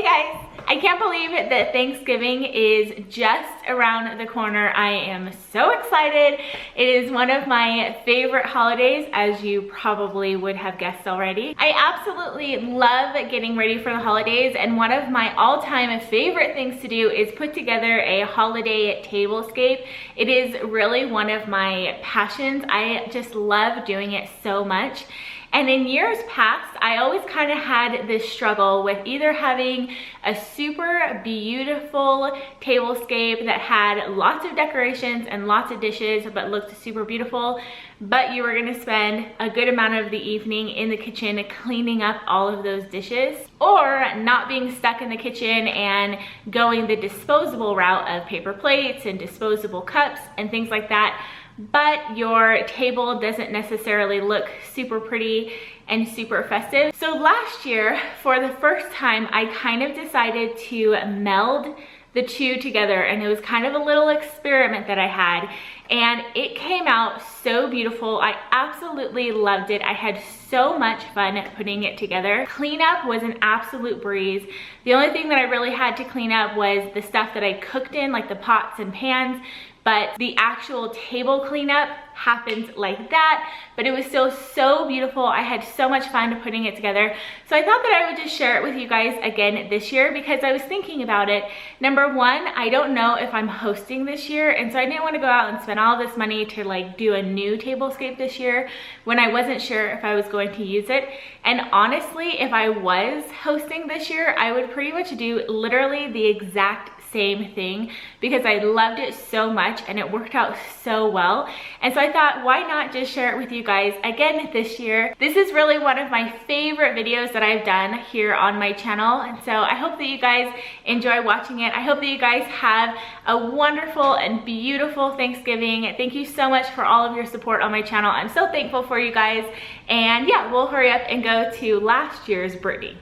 guys, I can't believe that Thanksgiving is just around the corner. I am so excited. It is one of my favorite holidays, as you probably would have guessed already. I absolutely love getting ready for the holidays, and one of my all-time favorite things to do is put together a holiday tablescape. It is really one of my passions. I just love doing it so much. And in years past, I always kind of had this struggle with either having a super beautiful tablescape that had lots of decorations and lots of dishes but looked super beautiful, but you were gonna spend a good amount of the evening in the kitchen cleaning up all of those dishes, or not being stuck in the kitchen and going the disposable route of paper plates and disposable cups and things like that, but your table doesn't necessarily look super pretty and super festive. So last year, for the first time, I kind of decided to meld the two together, and it was kind of a little experiment that I had, and it came out so beautiful. I absolutely loved it. I had so much fun putting it together. Cleanup was an absolute breeze. The only thing that I really had to clean up was the stuff that I cooked in, like the pots and pans, but the actual table cleanup happened like that, but it was still so beautiful. I had so much fun putting it together. So I thought that I would just share it with you guys again this year, because I was thinking about it. Number one, I don't know if I'm hosting this year, and so I didn't want to go out and spend all this money to like do a new tablescape this year when I wasn't sure if I was going to use it. And honestly, if I was hosting this year, I would pretty much do literally the exact same thing, because I loved it so much and it worked out so well. And so I thought, why not just share it with you guys again this year? This is really one of my favorite videos that I've done here on my channel, and so I hope that you guys enjoy watching it. I hope that you guys have a wonderful and beautiful Thanksgiving. Thank you so much for all of your support on my channel. I'm so thankful for you guys. And yeah, we'll hurry up and go to last year's Brittany.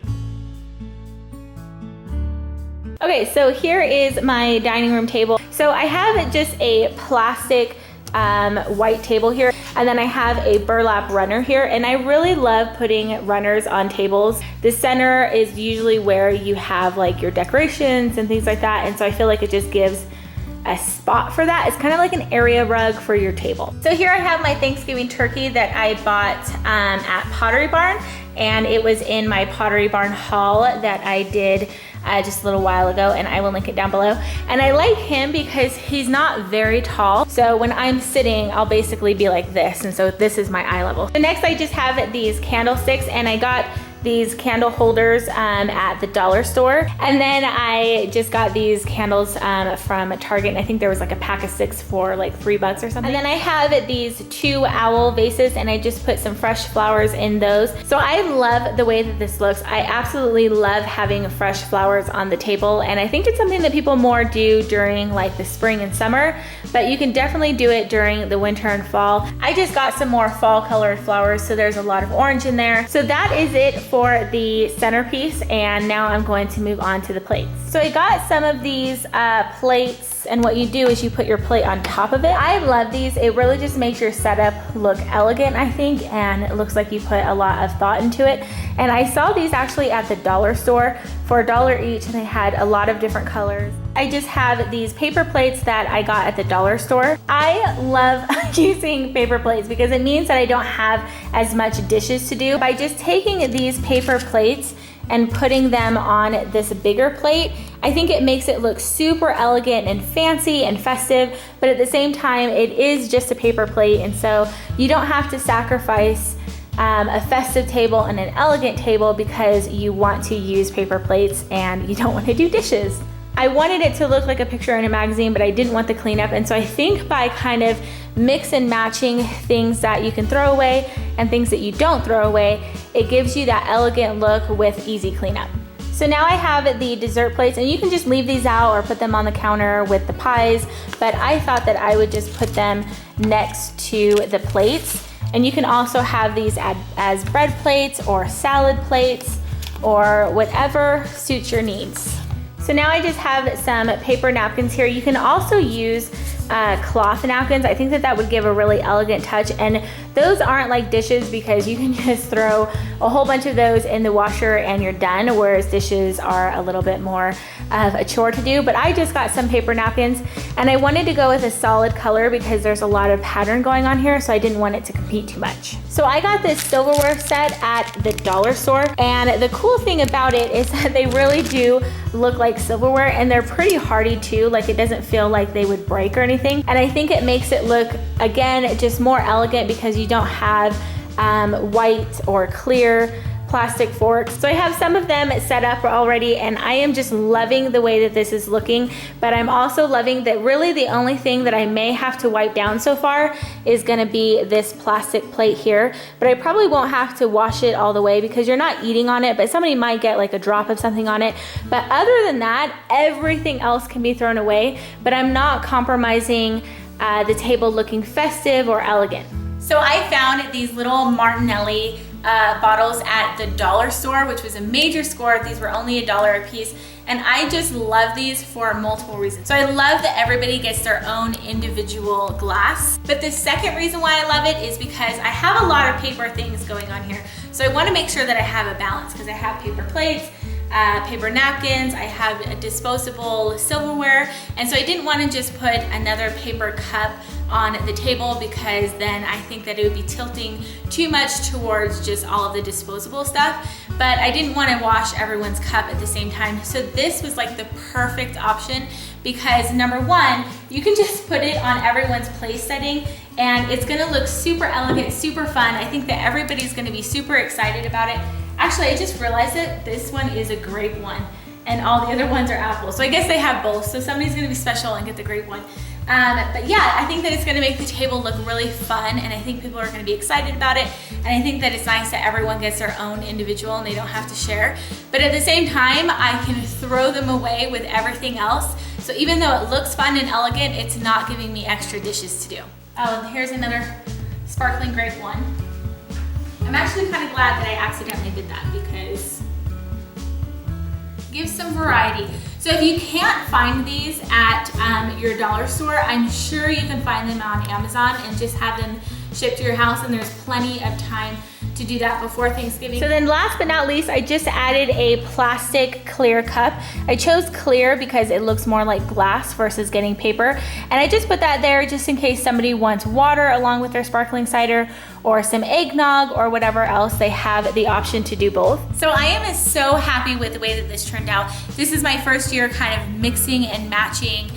Okay, so here is my dining room table. So I have just a plastic white table here, and then I have a burlap runner here, and I really love putting runners on tables. The center is usually where you have like your decorations and things like that, and so I feel like it just gives a spot for that. It's kind of like an area rug for your table. So here I have my Thanksgiving turkey that I bought at Pottery Barn, and it was in my Pottery Barn haul that I did just a little while ago, and I will link it down below. And I like him because he's not very tall, so when I'm sitting, I'll basically be like this, and so this is my eye level. So next I just have these candlesticks, and I got these candle holders at the dollar store, and then I just got these candles from Target, and I think there was like a pack of 6 for like $3 or something. And then I have these 2 owl vases, and I just put some fresh flowers in those. So I love the way that this looks. I absolutely love having fresh flowers on the table, and I think it's something that people more do during like the spring and summer, but you can definitely do it during the winter and fall. I just got some more fall colored flowers, so there's a lot of orange in there. So that is it for the centerpiece, and now I'm going to move on to the plates. So I got some of these plates, and what you do is you put your plate on top of it. I love these. It really just makes your setup look elegant, I think, and it looks like you put a lot of thought into it. And I saw these actually at the dollar store for $1 each, and they had a lot of different colors. I just have these paper plates that I got at the dollar store. I love using paper plates because it means that I don't have as much dishes to do. By just taking these paper plates and putting them on this bigger plate, I think it makes it look super elegant and fancy and festive, but at the same time, it is just a paper plate, and so you don't have to sacrifice a festive table and an elegant table because you want to use paper plates and you don't want to do dishes. I wanted it to look like a picture in a magazine, but I didn't want the cleanup, and so I think by kind of mix and matching things that you can throw away and things that you don't throw away, it gives you that elegant look with easy cleanup. So now I have the dessert plates, and you can just leave these out or put them on the counter with the pies, but I thought that I would just put them next to the plates. And you can also have these as bread plates or salad plates or whatever suits your needs. So now I just have some paper napkins here. You can also use cloth napkins. I think that that would give a really elegant touch, and those aren't like dishes because you can just throw a whole bunch of those in the washer and you're done, whereas dishes are a little bit more of a chore to do. But I just got some paper napkins and I wanted to go with a solid color because there's a lot of pattern going on here, so I didn't want it to compete too much. So I got this silverware set at the dollar store, and the cool thing about it is that they really do look like silverware, and they're pretty hardy too. Like, it doesn't feel like they would break or anything. And I think it makes it look, again, just more elegant because you don't have white or clear plastic forks. So I have some of them set up already, and I am just loving the way that this is looking, but I'm also loving that really the only thing that I may have to wipe down so far is gonna be this plastic plate here, but I probably won't have to wash it all the way because you're not eating on it, but somebody might get like a drop of something on it. But other than that, everything else can be thrown away, but I'm not compromising the table looking festive or elegant. So I found these little Martinelli bottles at the dollar store, which was a major score. These were only $1 a piece, and I just love these for multiple reasons. So I love that everybody gets their own individual glass, but the second reason why I love it is because I have a lot of paper things going on here. So I want to make sure that I have a balance because I have paper plates, paper napkins, I have a disposable silverware, and so I didn't want to just put another paper cup on the table because then I think that it would be tilting too much towards just all of the disposable stuff. But I didn't want to wash everyone's cup at the same time. So this was like the perfect option because number one, you can just put it on everyone's place setting and it's gonna look super elegant, super fun. I think that everybody's gonna be super excited about it. Actually, I just realized that this one is a grape one and all the other ones are apple. So I guess they have both. So somebody's gonna be special and get the grape one. But yeah, I think that it's gonna make the table look really fun, and I think people are gonna be excited about it. And I think that it's nice that everyone gets their own individual and they don't have to share. But at the same time, I can throw them away with everything else. So even though it looks fun and elegant, it's not giving me extra dishes to do. Oh, and here's another sparkling grape one. I'm actually kind of glad that I accidentally did that because it gives some variety. So if you can't find these at your dollar store, I'm sure you can find them on Amazon and just have them shipped to your house, and there's plenty of time to do that before Thanksgiving. So then last but not least, I just added a plastic clear cup. I chose clear because it looks more like glass versus getting paper. And I just put that there just in case somebody wants water along with their sparkling cider or some eggnog or whatever else. They have the option to do both. So I am so happy with the way that this turned out. This is my first year kind of mixing and matching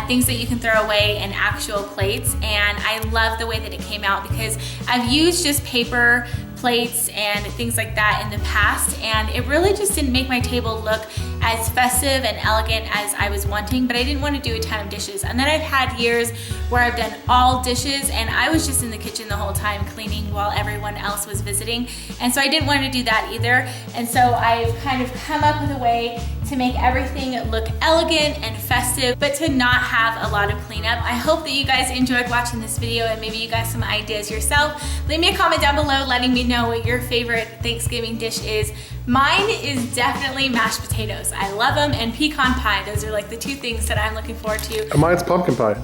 things that you can throw away in actual plates, and I love the way that it came out because I've used just paper plates and things like that in the past, and it really just didn't make my table look as festive and elegant as I was wanting, but I didn't want to do a ton of dishes. And then I've had years where I've done all dishes and I was just in the kitchen the whole time cleaning while everyone else was visiting, and so I didn't want to do that either. And so I've kind of come up with a way to make everything look elegant and festive, but to not have a lot of cleanup. I hope that you guys enjoyed watching this video and maybe you got some ideas yourself. Leave me a comment down below letting me know what your favorite Thanksgiving dish is. Mine is definitely mashed potatoes. I love them, and pecan pie. Those are like the two things that I'm looking forward to. And mine's pumpkin pie.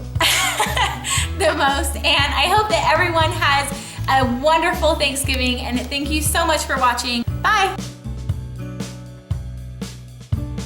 The most. And I hope that everyone has a wonderful Thanksgiving, and thank you so much for watching. Bye.